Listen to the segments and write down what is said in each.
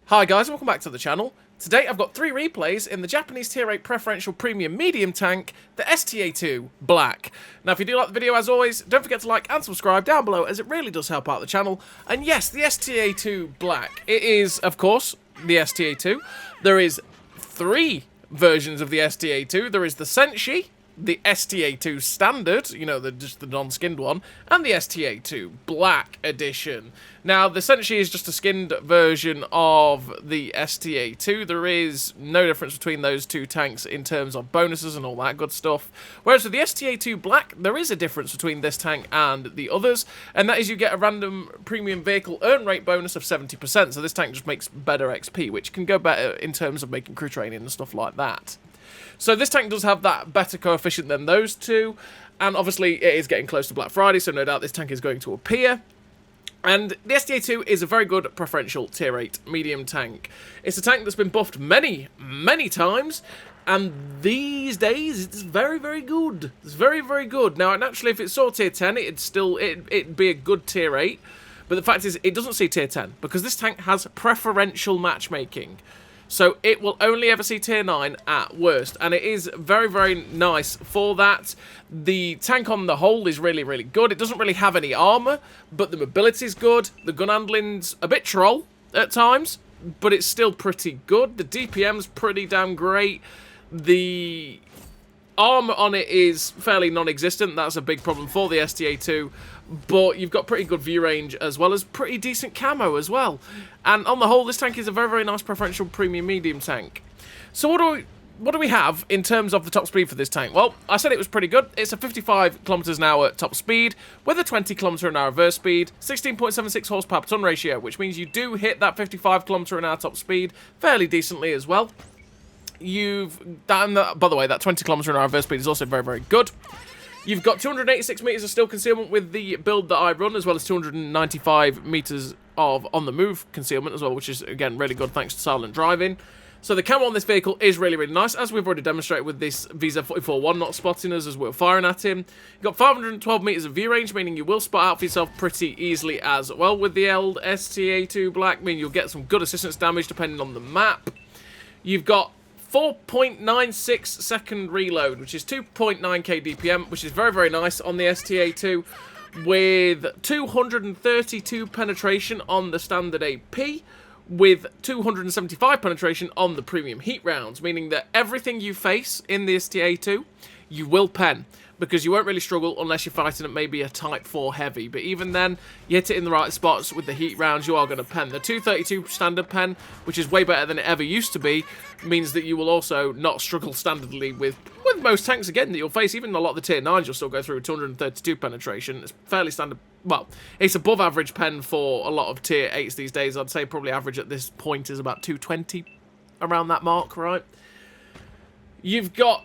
Hi guys, welcome back to the channel. Today I've got 3 replays in the Japanese Tier 8 Preferential Premium Medium Tank, the STA-2 Black. Now if you do like the video, as always, don't forget to like and subscribe down below, as it really does help out the channel. And yes, the STA-2 Black. It is, of course, the STA-2. There is 3 versions of the STA-2. There is the Senshi, the STA-2 Standard, you know, just the non-skinned one, and the STA-2 Black Edition. Now, the Senshi is just a skinned version of the STA-2. There is no difference between those two tanks in terms of bonuses and all that good stuff. Whereas with the STA-2 Black, there is a difference between this tank and the others, and that is you get a random premium vehicle earn rate bonus of 70%, so this tank just makes better XP, which can go better in terms of making crew training and stuff like that. So this tank does have that better coefficient than those two, and obviously it is getting close to Black Friday, so no doubt this tank is going to appear. And the STA-2 is a very good preferential Tier 8 medium tank. It's a tank that's been buffed many, many times, and these days it's very, very good. It's very, very good. Now, naturally, if it saw Tier 10, it'd be a good Tier 8, but the fact is it doesn't see Tier 10, because this tank has preferential matchmaking. So it will only ever see Tier 9 at worst, and it is very, very nice for that. The tank on the whole is really, really good. It doesn't really have any armour, but the mobility is good. The gun handling's a bit troll at times, but it's still pretty good. The DPM's pretty damn great. The armour on it is fairly non-existent. That's a big problem for the STA-2. But you've got pretty good view range as well as pretty decent camo as well. And on the whole, this tank is a very, very nice preferential premium medium tank. So what do we have in terms of the top speed for this tank? Well, I said it was pretty good. It's a 55 kilometers an hour top speed with a 20 kilometer an hour reverse speed, 16.76 horsepower per ton ratio, which means you do hit that 55 kilometer an hour top speed fairly decently as well. By the way, that 20 kilometer an hour reverse speed is also very, very good. You've got 286 meters of steel concealment with the build that I run, as well as 295 meters of on-the-move concealment as well, which is, again, really good thanks to silent driving. So the camo on this vehicle is really, really nice, as we've already demonstrated with this VZ44-1 not spotting us as we're firing at him. You've got 512 meters of view range, meaning you will spot out for yourself pretty easily as well with the old STA-2 Black, meaning you'll get some good assistance damage depending on the map. You've got 4.96 second reload, which is 2.9k DPM, which is very, very nice on the STA-2, with 232 penetration on the standard AP, with 275 penetration on the premium heat rounds, meaning that everything you face in the STA-2, you will pen, because you won't really struggle unless you're fighting at maybe a Type 4 heavy. But even then, you hit it in the right spots with the heat rounds, you are going to pen. The 232 standard pen, which is way better than it ever used to be, means that you will also not struggle standardly with most tanks, again, that you'll face. Even a lot of the Tier 9s, you'll still go through 232 penetration. It's fairly standard. Well, it's above average pen for a lot of Tier 8s these days. I'd say probably average at this point is about 220, around that mark, right? You've got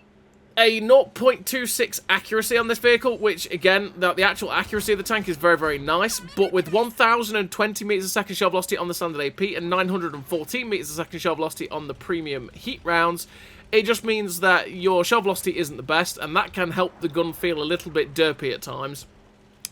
a 0.26 accuracy on this vehicle, which, again, the actual accuracy of the tank is very, very nice, but with 1,020 meters a second shell velocity on the standard AP and 914 meters a second shell velocity on the premium heat rounds, it just means that your shell velocity isn't the best, and that can help the gun feel a little bit derpy at times.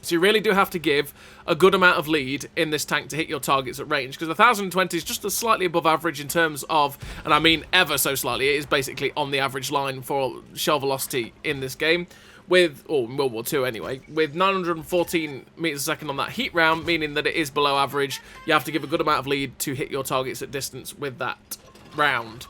So you really do have to give a good amount of lead in this tank to hit your targets at range, because 1,020 is just a slightly above average in terms of, and I mean ever so slightly, it is basically on the average line for shell velocity in this game, or in World War II anyway, with 914 meters a second on that heat round, meaning that it is below average. You have to give a good amount of lead to hit your targets at distance with that round.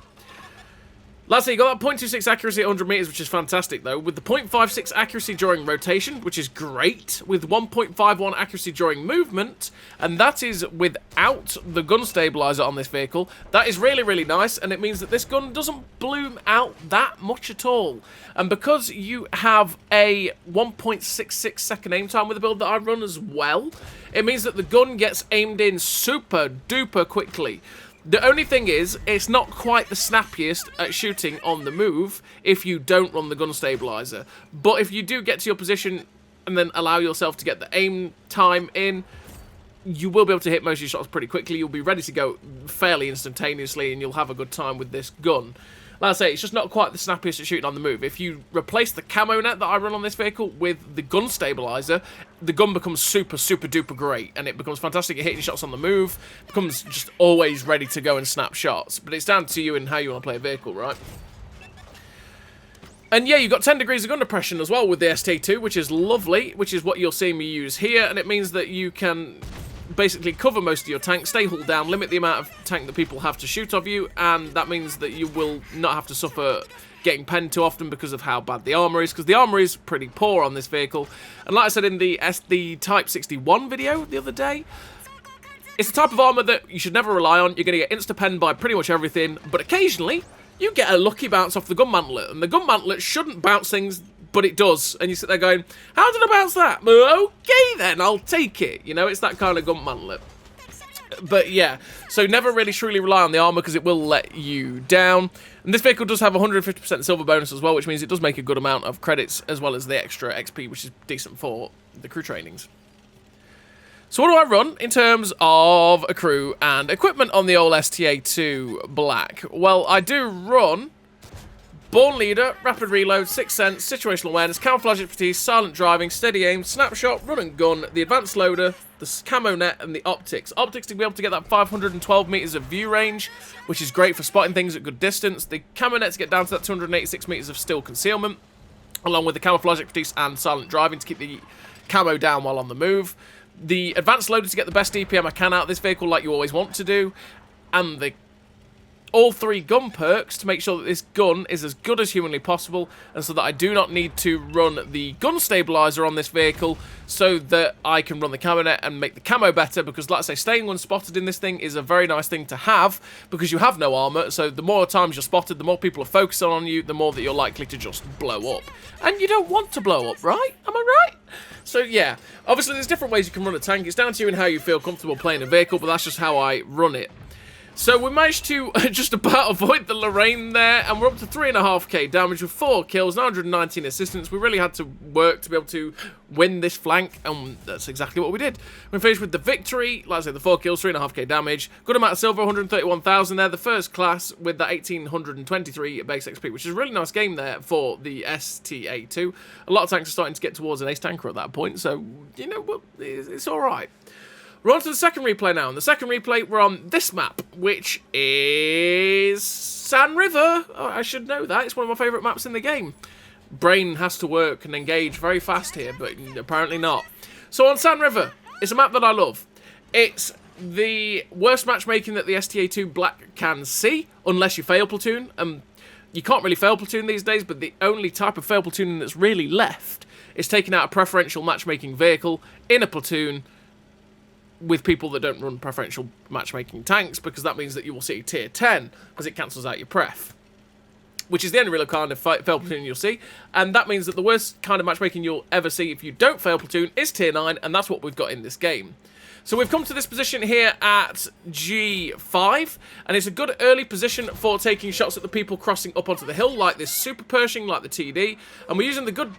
Lastly, you got that 0.26 accuracy at 100 meters, which is fantastic, though, with the 0.56 accuracy during rotation, which is great, with 1.51 accuracy during movement, and that is without the gun stabilizer on this vehicle. That is really, really nice, and it means that this gun doesn't bloom out that much at all. And because you have a 1.66 second aim time with the build that I run as well, it means that the gun gets aimed in super duper quickly. The only thing is, it's not quite the snappiest at shooting on the move if you don't run the gun stabilizer. But if you do get to your position and then allow yourself to get the aim time in, you will be able to hit most of your shots pretty quickly. You'll be ready to go fairly instantaneously, and you'll have a good time with this gun. Like I say, it's just not quite the snappiest at shooting on the move. If you replace the camo net that I run on this vehicle with the gun stabilizer, the gun becomes super, super duper great, and it becomes fantastic at hitting shots on the move. It becomes just always ready to go and snap shots. But it's down to you and how you want to play a vehicle, right? And yeah, you've got 10 degrees of gun depression as well with the STA-2, which is lovely, which is what you're seeing me use here, and it means that you can basically cover most of your tank, stay hull down, limit the amount of tank that people have to shoot of you, and that means that you will not have to suffer getting penned too often because of how bad the armour is, because the armour is pretty poor on this vehicle. And like I said in the Type 61 video the other day, it's the type of armour that you should never rely on. You're going to get insta-penned by pretty much everything, but occasionally you get a lucky bounce off the gun mantlet, and the gun mantlet shouldn't bounce things, but it does, and you sit there going, how did I bounce that? Okay then, I'll take it. You know, it's that kind of gun mantlet. But yeah, so never really truly rely on the armour because it will let you down. And this vehicle does have 150% silver bonus as well, which means it does make a good amount of credits as well as the extra XP, which is decent for the crew trainings. So what do I run in terms of a crew and equipment on the old STA-2 Black? Well, I do run Born Leader, Rapid Reload, Sixth Sense, Situational Awareness, Camouflage Expertise, Silent Driving, Steady Aim, Snapshot, Run and Gun, the Advanced Loader, the Camo Net, and the Optics. Optics to be able to get that 512 meters of view range, which is great for spotting things at good distance. The Camo Net to get down to that 286 meters of still concealment, along with the Camouflage Expertise and Silent Driving to keep the camo down while on the move. The Advanced Loader to get the best DPM I can out of this vehicle like you always want to do, and the all three gun perks to make sure that this gun is as good as humanly possible, and so that I do not need to run the gun stabilizer on this vehicle so that I can run the camo net and make the camo better, because like I say, staying unspotted in this thing is a very nice thing to have because you have no armor, so the more times you're spotted, the more people are focusing on you, the more that you're likely to just blow up. And you don't want to blow up, right? Am I right? So yeah, obviously there's different ways you can run a tank. It's down to you and how you feel comfortable playing a vehicle, but that's just how I run it. So we managed to just about avoid the Lorraine there, and we're up to 3.5k damage with 4 kills, 919 assistance. We really had to work to be able to win this flank, and that's exactly what we did. We finished with the victory, like I said, the 4 kills, 3.5k damage, good amount of silver, 131,000 there, the first class with that 1823 base XP, which is a really nice game there for the STA-2. A lot of tanks are starting to get towards an ace tanker at that point, so, you know, it's alright. We're on to the second replay now. In the second replay, we're on this map, which is Sand River. Oh, I should know that. It's one of my favourite maps in the game. Brain has to work and engage very fast here, but apparently not. So on Sand River, it's a map that I love. It's the worst matchmaking that the STA-2 Black can see, unless you fail platoon. You can't really fail platoon these days, but the only type of fail platooning that's really left is taking out a preferential matchmaking vehicle in a platoon with people that don't run preferential matchmaking tanks, because that means that you will see tier 10, because it cancels out your pref, which is the only real kind of fail platoon you'll see, and that means that the worst kind of matchmaking you'll ever see if you don't fail platoon is tier 9, and that's what we've got in this game. So we've come to this position here at G5, and it's a good early position for taking shots at the people crossing up onto the hill, like this Super Pershing, like the TD, and we're using the good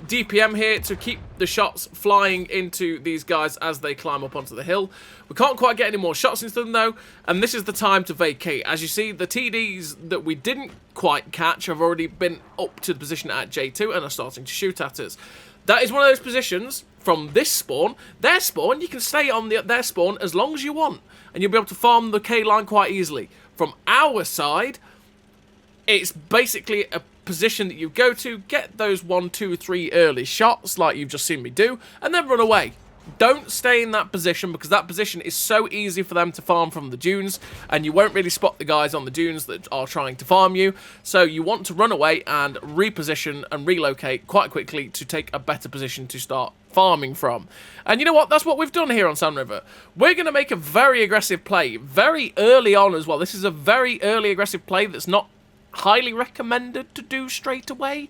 DPM here to keep the shots flying into these guys as they climb up onto the hill. We can't quite get any more shots into them though, and this is the time to vacate. As you see, the TDs that we didn't quite catch have already been up to the position at J2 and are starting to shoot at us. That is one of those positions from this spawn. Their spawn, you can stay on their spawn as long as you want, and you'll be able to farm the K line quite easily. From our side, it's basically a position that you go to, get those 1, 2, 3 early shots like you've just seen me do, and then run away. Don't stay in that position, because that position is so easy for them to farm from the dunes, and you won't really spot the guys on the dunes that are trying to farm you. So you want to run away and reposition and relocate quite quickly to take a better position to start farming from. And you know what? That's what we've done here on Sand River. We're going to make a very aggressive play very early on as well. This is a very early aggressive play that's not highly recommended to do straight away,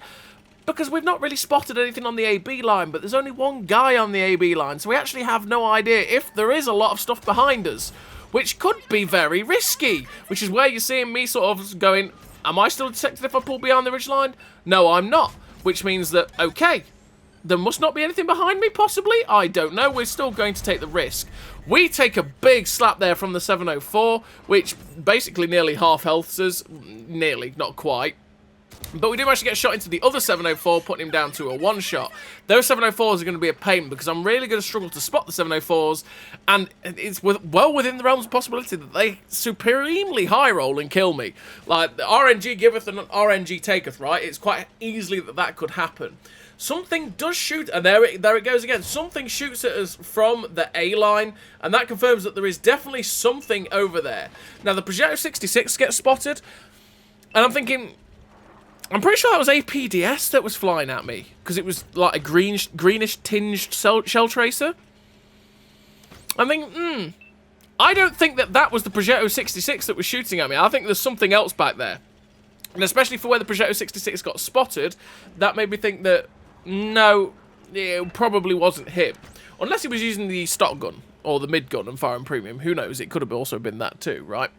because we've not really spotted anything on the AB line, but there's only one guy on the AB line, so we actually have no idea if there is a lot of stuff behind us, which could be very risky, which is where you're seeing me sort of going, am I still detected if I pull behind the ridge line? No, I'm not, which means that, okay, There must not be anything behind me, possibly? I don't know. We're still going to take the risk. We take a big slap there from the 704, which basically nearly half healths us. Nearly, not quite. But we do manage to get shot into the other 704, putting him down to a one-shot. Those 704s are going to be a pain because I'm really going to struggle to spot the 704s, and it's well within the realms of possibility that they supremely high roll and kill me. Like, the RNG giveth and RNG taketh, right? It's quite easily that could happen. Something does shoot, and there it goes again. Something shoots at us from the A line, and that confirms that there is definitely something over there. Now, the Preferential 66 gets spotted, and I'm thinking, I'm pretty sure that was APDS that was flying at me, because it was like a greenish tinged shell tracer. I'm thinking, I don't think that was the Preferential 66 that was shooting at me. I think there's something else back there. And especially for where the Preferential 66 got spotted, that made me think that, no, it probably wasn't him. Unless he was using the stock gun, or the mid gun and firing premium. Who knows? It could have also been that too, right?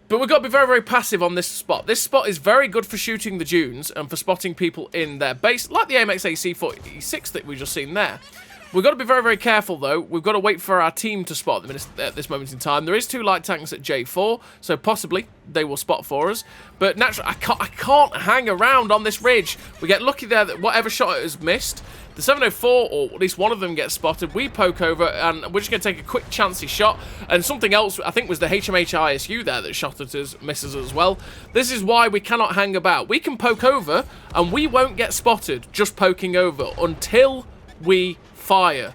But we've got to be very, very passive on this spot. This spot is very good for shooting the dunes and for spotting people in their base, like the AMX AC-46 that we've just seen there. We've got to be very, very careful, though. We've got to wait for our team to spot them at this moment in time. There is 2 light tanks at J4, so possibly they will spot for us. But naturally, I can't hang around on this ridge. We get lucky there that whatever shot it has missed, the 704, or at least one of them gets spotted. We poke over, and we're just going to take a quick chancy shot. And something else, I think, was the HMH ISU there that shot at us, misses us as well. This is why we cannot hang about. We can poke over, and we won't get spotted just poking over until we fire.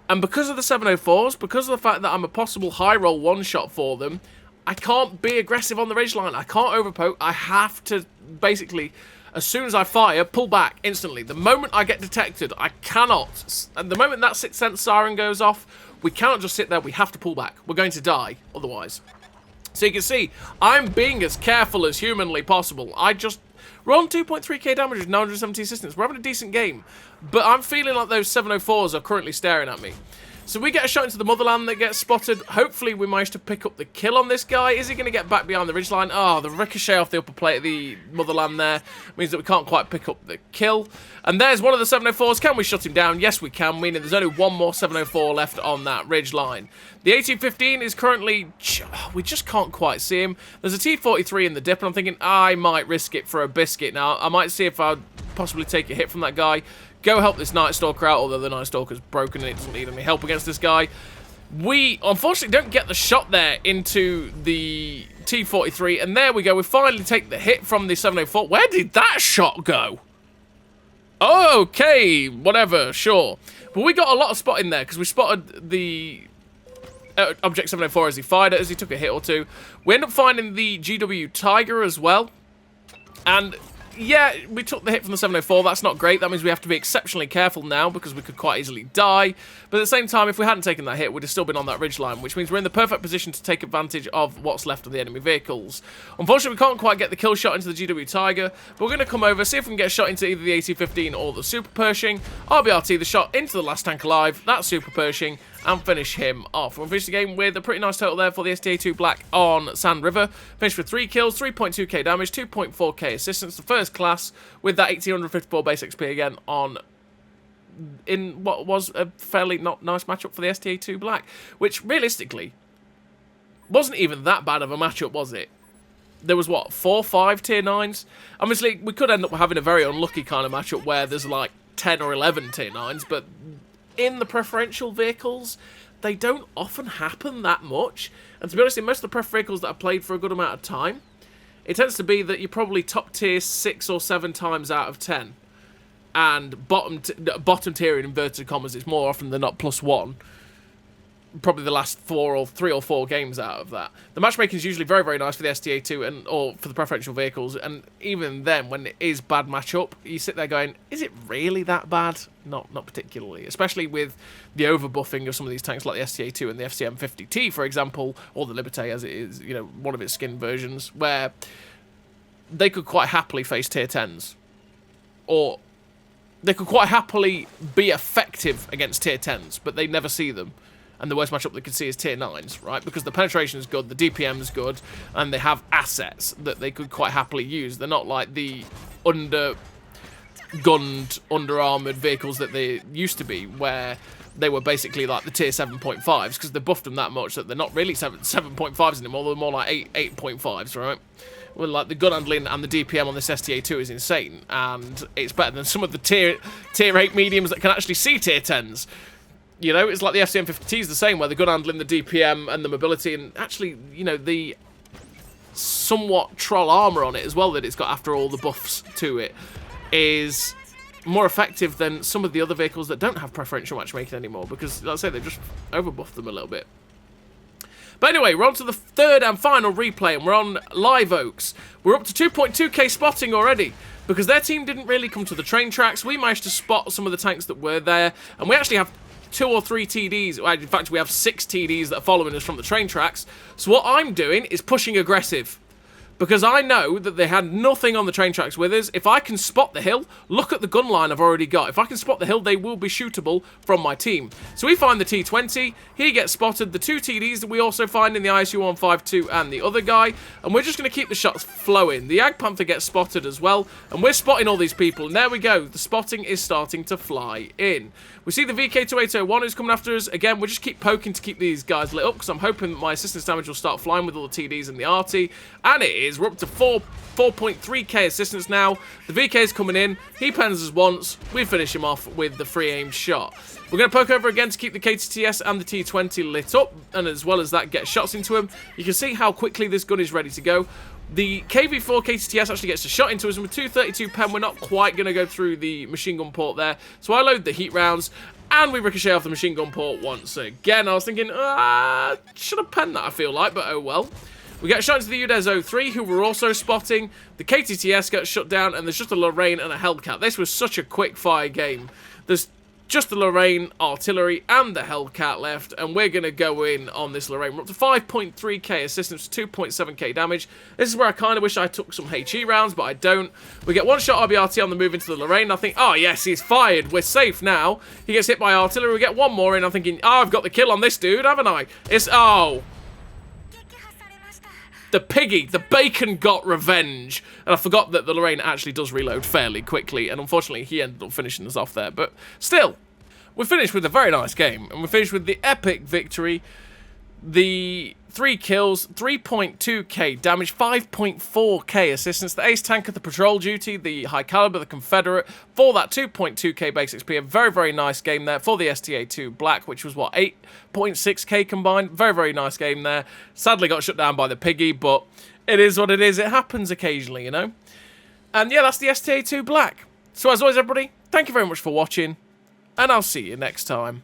And because of the 704s, because of the fact that I'm a possible high roll one-shot for them, I can't be aggressive on the ridgeline. I can't overpoke. I have to basically, as soon as I fire, pull back instantly. The moment I get detected, I cannot. And the moment that 6th sense siren goes off, we cannot just sit there. We have to pull back. We're going to die otherwise. So you can see, I'm being as careful as humanly possible. We're on 2.3k damage with 970 assistance. We're having a decent game. But I'm feeling like those 704s are currently staring at me. So we get a shot into the motherland that gets spotted. Hopefully we manage to pick up the kill on this guy. Is he going to get back behind the ridgeline? Oh, the ricochet off the upper plate of the motherland there means that we can't quite pick up the kill. And there's one of the 704s. Can we shut him down? Yes, we can, meaning there's only one more 704 left on that ridgeline. The 1815 is currently... we just can't quite see him. There's a T43 in the dip, and I'm thinking I might risk it for a biscuit now. I might see if I'd possibly take a hit from that guy. Go help this Night Stalker out, although the Night Stalker's broken and it doesn't need any help against this guy. We, unfortunately, don't get the shot there into the T43, and there we go. We finally take the hit from the 704. Where did that shot go? Okay, whatever, sure. But we got a lot of spotting there, because we spotted the Object 704 as he fired it, as he took a hit or two. We end up finding the GW Tiger as well, and... yeah, we took the hit from the 704. That's not great. That means we have to be exceptionally careful now because we could quite easily die. But at the same time, if we hadn't taken that hit, we'd have still been on that ridgeline, which means we're in the perfect position to take advantage of what's left of the enemy vehicles. Unfortunately, we can't quite get the kill shot into the GW Tiger, but we're going to come over, see if we can get a shot into either the AT-15 or the Super Pershing. RBRT the shot into the last tank alive, that Super Pershing, and finish him off. We'll finish the game with a pretty nice total there for the STA-2 Black on Sand River. Finished with 3 kills, 3.2k damage, 2.4k assistance, the first class, with that 1854 base XP again in what was a fairly not nice matchup for the STA-2 Black, which realistically wasn't even that bad of a matchup, was it? There was, what, 4 or 5 tier 9s? Obviously, we could end up having a very unlucky kind of matchup where there's like 10 or 11 tier 9s, but in the preferential vehicles, they don't often happen that much. And to be honest, in most of the pref vehicles that I've played for a good amount of time, it tends to be that you're probably top tier 6 or 7 times out of 10. And bottom tier in inverted commas, it's more often than not +1. Probably the last 3 or 4 games out of that. The matchmaking is usually very, very nice for the STA-2 or for the preferential vehicles, and even then, when it is bad matchup, you sit there going, is it really that bad? Not particularly, especially with the overbuffing of some of these tanks like the STA-2 and the FCM50T, for example, or the Liberté as it is, you know, one of its skin versions, where they could quite happily face tier 10s, or they could quite happily be effective against tier 10s, but they never see them. And the worst matchup they could see is tier 9s, right? Because the penetration is good, the DPM is good, and they have assets that they could quite happily use. They're not like the gunned, under-armoured vehicles that they used to be, where they were basically like the tier 7.5s, because they buffed them that much that they're not really 7.5s anymore, they're more like 8.5s, right? Well, like, the gun handling and the DPM on this STA-2 is insane, and it's better than some of the tier 8 mediums that can actually see tier 10s. You know, it's like the FCM50T is the same, where the gun handling, the DPM, and the mobility, and actually, you know, the somewhat troll armour on it as well that it's got after all the buffs to it is more effective than some of the other vehicles that don't have preferential matchmaking anymore, because, like I say, they've just overbuffed them a little bit. But anyway, we're on to the third and final replay, and we're on Live Oaks. We're up to 2.2k spotting already, because their team didn't really come to the train tracks. We managed to spot some of the tanks that were there, and we actually have 2 or 3 TDs. In fact, we have 6 TDs that are following us from the train tracks. So what I'm doing is pushing aggressive, because I know that they had nothing on the train tracks with us. If I can spot the hill, look at the gun line I've already got. If I can spot the hill, they will be shootable from my team. So we find the T20, he gets spotted, the 2 TDs that we also find in the ISU-152 and the other guy, and we're just going to keep the shots flowing. The Ag Panther gets spotted as well, and we're spotting all these people, and there we go. The spotting is starting to fly in. We see the VK2801 who's coming after us. Again, we'll just keep poking to keep these guys lit up, because I'm hoping that my assistance damage will start flying with all the TDs and the RT, and it is. We're up to 4.3k assistance now. The VK is coming in. He pens us once. We finish him off with the free aimed shot. We're going to poke over again to keep the KTTS and the T20 lit up, and as well as that, get shots into him. You can see how quickly this gun is ready to go. The KV4 KTTS actually gets a shot into us, and with 232 pen, we're not quite going to go through the machine gun port there. So I load the heat rounds, and we ricochet off the machine gun port once again. I was thinking, should have penned that, I feel like, but oh well. We get shot into the UDES 03, who we're also spotting. The KTTS gets shut down, and there's just a Lorraine and a Hellcat. This was such a quick fire game. There's just the Lorraine, artillery, and the Hellcat left, and we're going to go in on this Lorraine. We're up to 5.3k assistance, 2.7k damage. This is where I kind of wish I took some HE rounds, but I don't. We get one shot RBRT on the move into the Lorraine. I think, oh yes, he's fired. We're safe now. He gets hit by artillery. We get one more in. I'm thinking, oh, I've got the kill on this dude, haven't I? It's, oh. The piggy, the bacon got revenge. And I forgot that the Lorraine actually does reload fairly quickly, and unfortunately he ended up finishing us off there. But still, we're finished with a very nice game, and we're finished with the epic victory. The 3 kills, 3.2k damage, 5.4k assistance. The ace tanker, the patrol duty, the high caliber, the Confederate, for that 2.2k base XP. A very, very nice game there for the STA-2 Black, which was, what, 8.6k combined? Very, very nice game there. Sadly got shut down by the piggy, but it is what it is. It happens occasionally, you know? And yeah, that's the STA-2 Black. So as always, everybody, thank you very much for watching, and I'll see you next time.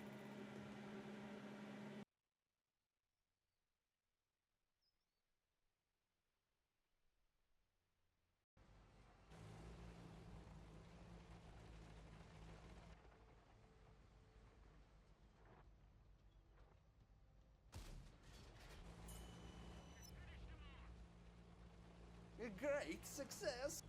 A great success.